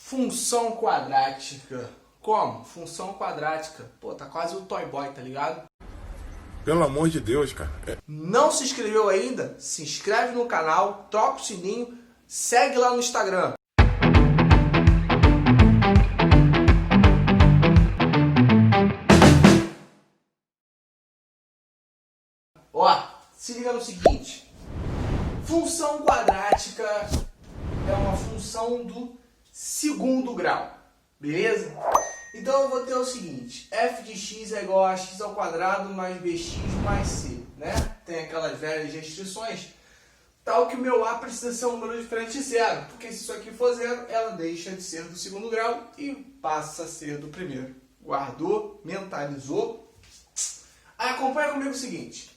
Função quadrática. Como? Função quadrática. Pô, tá quase o Toy Boy, tá ligado? Pelo amor de Deus, cara. Não se inscreveu ainda? Se inscreve no canal, toca o sininho, segue lá no Instagram. Ó, se liga no seguinte. Função quadrática é uma função do segundo grau, beleza? Então eu vou ter o seguinte, f de x é igual a x ao quadrado mais bx mais c, né? Tem aquelas velhas restrições, tal que o meu a precisa ser um número diferente de zero, porque se isso aqui for zero, ela deixa de ser do segundo grau e passa a ser do primeiro. Guardou, mentalizou. Aí acompanha comigo o seguinte,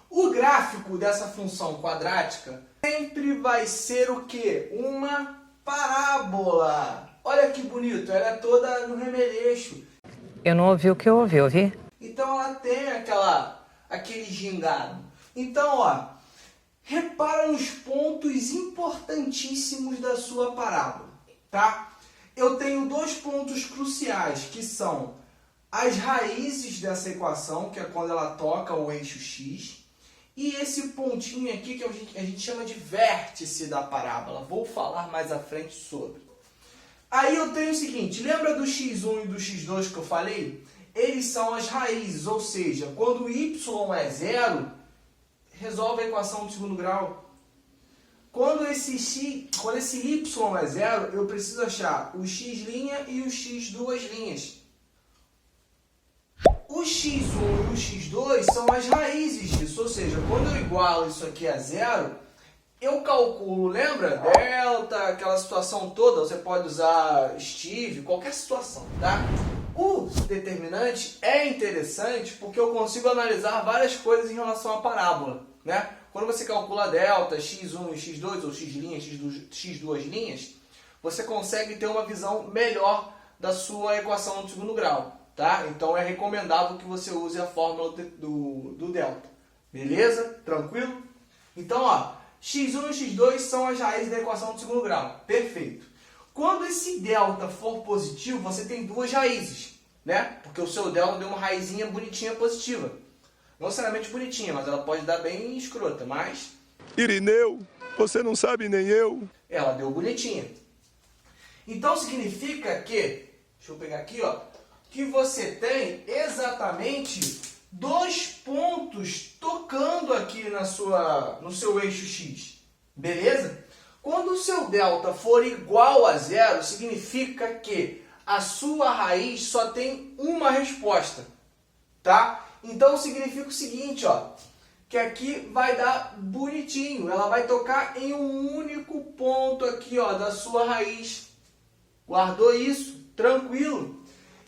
o gráfico dessa função quadrática sempre vai ser o quê? Uma parábola. Olha que bonito, ela é toda no remeleixo. Eu não ouvi o que eu ouvi? Então ela tem aquele gingado. Então, ó, repara nos pontos importantíssimos da sua parábola, tá? Eu tenho dois pontos cruciais, que são as raízes dessa equação, que é quando ela toca o eixo x, e esse pontinho aqui que a gente chama de vértice da parábola. Vou falar mais à frente sobre. Aí eu tenho o seguinte, lembra do x1 e do x2 que eu falei? Eles são as raízes, ou seja, quando o y é zero, resolve a equação do segundo grau. Quando esse y é zero, eu preciso achar o x' e o x duas linhas. O x1 e o x2 são as raízes disso, ou seja, quando eu igualo isso aqui a zero, eu calculo, lembra? Delta, aquela situação toda, você pode usar Steve, qualquer situação, tá? O determinante é interessante porque eu consigo analisar várias coisas em relação à parábola, né? Quando você calcula delta, x1 e x2, ou x', x duas linhas, você consegue ter uma visão melhor da sua equação do segundo grau, tá? Então é recomendável que você use a fórmula do delta, beleza? Tranquilo? Então, ó, x1 e x2 são as raízes da equação do segundo grau. Perfeito. Quando esse delta for positivo, você tem duas raízes, né? Porque o seu delta deu uma raizinha bonitinha positiva. Não necessariamente bonitinha, mas ela pode dar bem escrota, mas... Irineu, você não sabe nem eu. Ela deu bonitinha. Então significa que... Deixa eu pegar aqui, ó. Que você tem exatamente dois pontos tocando aqui no seu eixo x, beleza? Quando o seu delta for igual a zero, significa que a sua raiz só tem uma resposta, tá? Então significa o seguinte, ó, que aqui vai dar bonitinho, ela vai tocar em um único ponto aqui, ó, da sua raiz. Guardou isso? Tranquilo?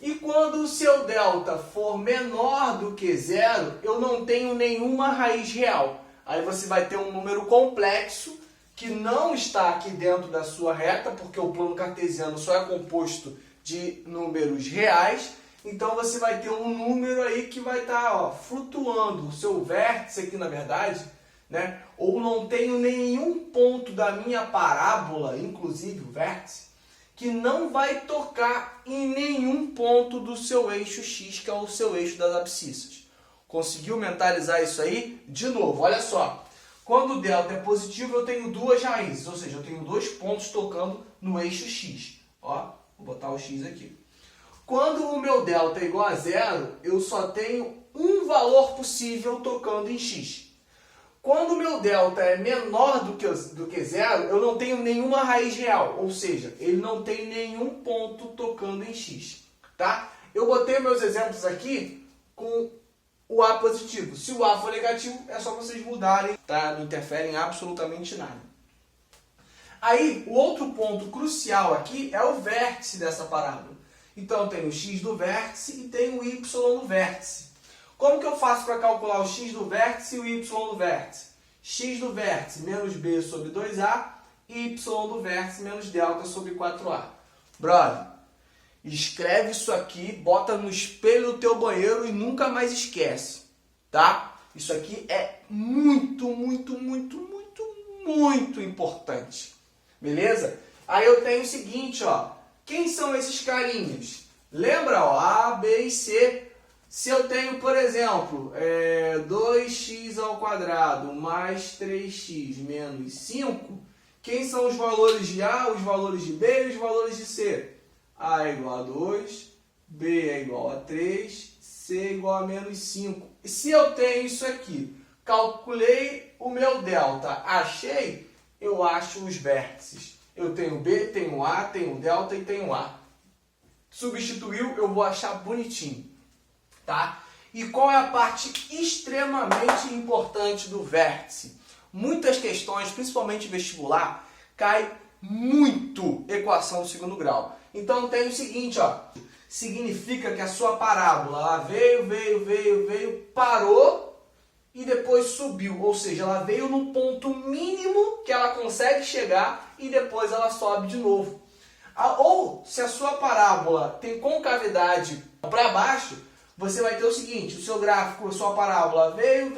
E quando o seu delta for menor do que zero, eu não tenho nenhuma raiz real. Aí você vai ter um número complexo que não está aqui dentro da sua reta, porque o plano cartesiano só é composto de números reais. Então você vai ter um número aí que vai estar, ó, flutuando. O seu vértice aqui, na verdade, né? Ou não tenho nenhum ponto da minha parábola, inclusive o vértice, que não vai tocar em nenhum ponto do seu eixo x, que é o seu eixo das abscissas. Conseguiu mentalizar isso aí? De novo, olha só. Quando o delta é positivo, eu tenho duas raízes, ou seja, eu tenho dois pontos tocando no eixo x. Ó, vou botar o x aqui. Quando o meu delta é igual a zero, eu só tenho um valor possível tocando em x. Quando o meu delta é menor do que zero, eu não tenho nenhuma raiz real, ou seja, ele não tem nenhum ponto tocando em x, tá? Eu botei meus exemplos aqui com o A positivo. Se o A for negativo, é só vocês mudarem, tá? Não interfere em absolutamente nada. Aí, o outro ponto crucial aqui é o vértice dessa parábola. Então, eu tenho o x do vértice e tenho o y do vértice. Como que eu faço para calcular o x do vértice e o y do vértice? X do vértice menos b sobre 2a e y do vértice menos delta sobre 4a. Brother, escreve isso aqui, bota no espelho do teu banheiro e nunca mais esquece, tá? Isso aqui é muito, muito, muito, muito, muito importante. Beleza? Aí eu tenho o seguinte, ó. quem são esses carinhos? Lembra, ó, A, B e C. Se eu tenho, por exemplo, 2x ao quadrado mais 3x menos 5, quem são os valores de A, os valores de B e os valores de C? A é igual a 2, B é igual a 3, C é igual a menos 5. E se eu tenho isso aqui, calculei o meu delta, achei, eu acho os vértices. Eu tenho B, tenho A, tenho delta e tenho A. Substituiu, eu vou achar bonitinho, tá? E qual é a parte extremamente importante do vértice? Muitas questões, principalmente vestibular, cai muito equação do segundo grau. Então tem o seguinte, ó, significa que a sua parábola ela veio, parou e depois subiu, ou seja, ela veio no ponto mínimo que ela consegue chegar e depois ela sobe de novo. Ou se a sua parábola tem concavidade para baixo, você vai ter o seguinte, o seu gráfico, a sua parábola veio,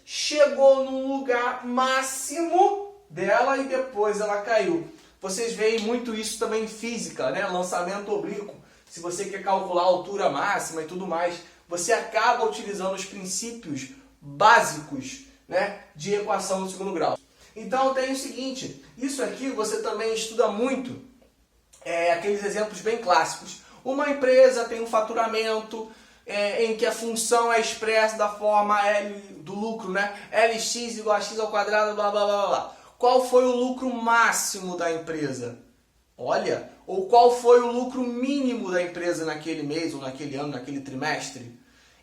chegou no lugar máximo dela e depois ela caiu. Vocês veem muito isso também em física, né? Lançamento oblíquo. Se você quer calcular a altura máxima e tudo mais, você acaba utilizando os princípios básicos, né, de equação do segundo grau. Então tem o seguinte, isso aqui você também estuda muito, aqueles exemplos bem clássicos. Uma empresa tem um faturamento em que a função é expressa da forma L do lucro, né? Lx igual a x ao quadrado, blá blá blá blá. Qual foi o lucro máximo da empresa? Olha, ou qual foi o lucro mínimo da empresa naquele mês, ou naquele ano, naquele trimestre?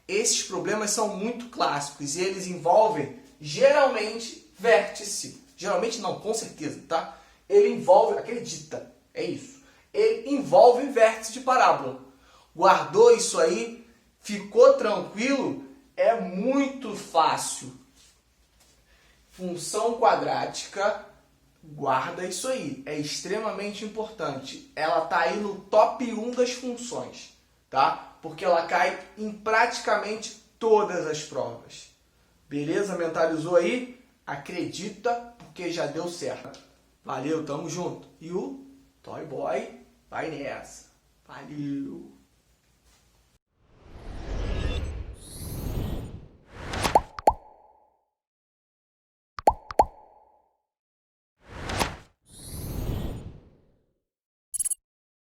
Esses problemas são muito clássicos e eles envolvem, geralmente, vértice. Geralmente não, com certeza, tá? Ele envolve, acredita, é isso. Ele envolve vértice de parábola. Guardou isso aí? Ficou tranquilo? É muito fácil. Função quadrática, guarda isso aí. É extremamente importante. Ela está aí no top 1 das funções, tá? Porque ela cai em praticamente todas as provas. Beleza? Mentalizou aí? Acredita, porque já deu certo. Valeu, tamo junto. E o Toy Boy vai nessa. Valeu!